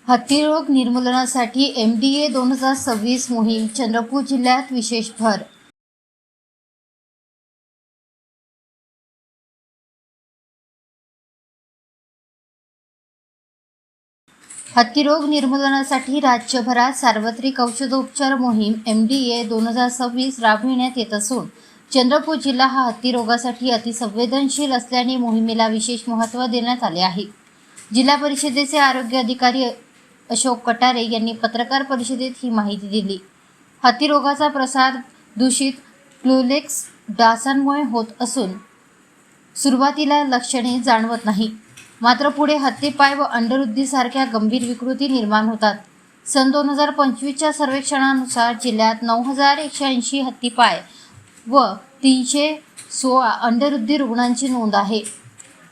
हत्तीरोग निर्मूलनासाठी MDA 2026 मोहीम चंद्रपूर जिल्ह्यात विशेष भर। हत्तीरोग निर्मूलनासाठी राज्यभरात सार्वत्रिक औषधोपचार मोहीम MDA 2026 राबविण्यात येत असून चंद्रपूर जिल्हा हा हत्तीरोगासाठी अतिसंवेदनशील असल्याने मोहिमेला विशेष महत्त्व देण्यात आले आहे। जिल्हा परिषदेचे आरोग्य अधिकारी अशोक कटारे यांनी पत्रकार परिषदेत ही माहिती दिली। हत्तीरोगाचा प्रसार दूषित क्लोलेक्स डासांमुळे होत असून सुरुवातीला लक्षणे जाणवत नाही, मात्र पुढे हत्तीपाय व अंडवृद्धीसारख्या गंभीर विकृती निर्माण होतात। सन 2025च्या सर्वेक्षणानुसार जिल्ह्यात 9180 हत्तीपाय व 316 अंडवृद्धी रुग्णांची नोंद आहे।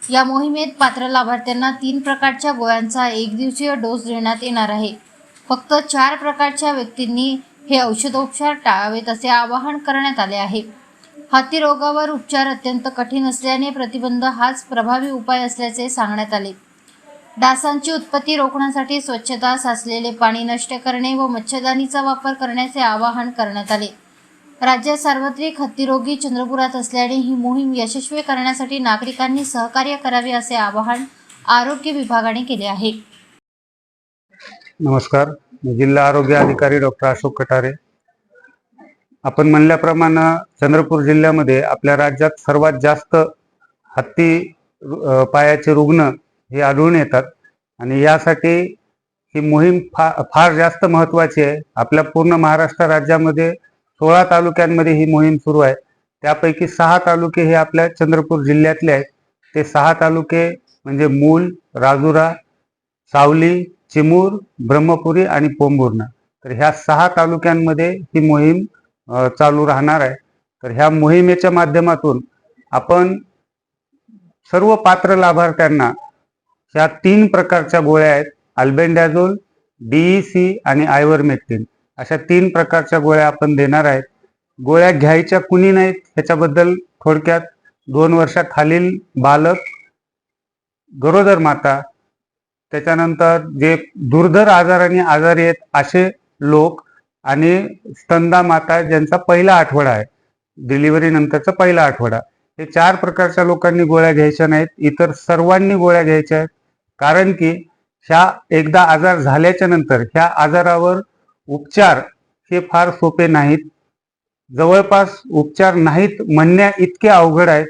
या मोहिमेत पात्र लाभार्थ्यांना 3 प्रकारच्या गोळ्यांचा 1 दिवसीय डोस देण्यात येणार आहे। फक्त 4 प्रकारच्या व्यक्तींनी हे औषधोपचार टाळावेत असे आवाहन करण्यात आले आहे। हत्ती रोगावर उपचार अत्यंत कठीण असल्याने प्रतिबंध हाच प्रभावी उपाय असल्याचे सांगण्यात आले। डासांची उत्पत्ती रोखण्यासाठी स्वच्छता, साचलेले पाणी नष्ट करणे व मच्छरदाणीचा वापर करण्याचे आवाहन करण्यात आले। राज्यात सार्वत्रिक हत्तीरोगी चंद्रपुरात असल्याने ही मोहीम यशस्वी करण्यासाठी नागरिकांनी सहकार्य करावे असे आवाहन आरोग्य विभागाने केले आहे। नमस्कार, जिल्हा आरोग्य अधिकारी डॉक्टर अशोक कटारे। आपण म्हणल्याप्रमाणे चंद्रपूर जिल्ह्यामध्ये आपल्या राज्यात सर्वात जास्त हत्ती पायाचे रुग्ण हे आढळून येतात आणि यासाठी ही मोहीम फार जास्त महत्त्वाची आहे। आपल्या पूर्ण महाराष्ट्र राज्यामध्ये 16 तालुक्यांमध्ये ही मोहीम सुरू आहे। त्यापैकी 6 तालुके हे आपल्या चंद्रपूर जिल्ह्यातले आहेत। ते 6 तालुके म्हणजे मूल, राजुरा, सावली, चिमूर, ब्रह्मपुरी आणि पोंभुर्णा। तर ह्या 6 तालुक्यांमध्ये ही मोहीम चालू राहणार आहे। तर ह्या मोहिमेच्या माध्यमातून आपण सर्व पात्र लाभार्थ्यांना ह्या 3 प्रकारच्या गोळ्या आहेत, अल्बेंडाझोल, DEC आणि आयव्हरमेक्टिन, अशा 3 प्रकारच्या गोळ्या आपण देणार आहेत। गोळ्या घ्यायच्या कुणी नाहीत ह्याच्याबद्दल थोडक्यात 2 वर्षाखालील बालक, गरोदर माता, त्याच्यानंतर जे दुर्धर आजाराने आजारी आहेत असे लोक आणि स्तनदा माता ज्यांचा पहिला आठवडा आहे, डिलिव्हरी नंतरचा पहिला आठवडा, हे 4 प्रकारच्या लोकांनी गोळ्या घ्यायच्या नाहीत। इतर सर्वांनी गोळ्या घ्यायच्या आहेत, कारण की ह्या एकदा आजार झाल्याच्या नंतर ह्या आजारावर उपचार हे फार सोपे नाहीत। जवळपास उपचार नाहीत म्हणण्या इतके अवघड आहेत।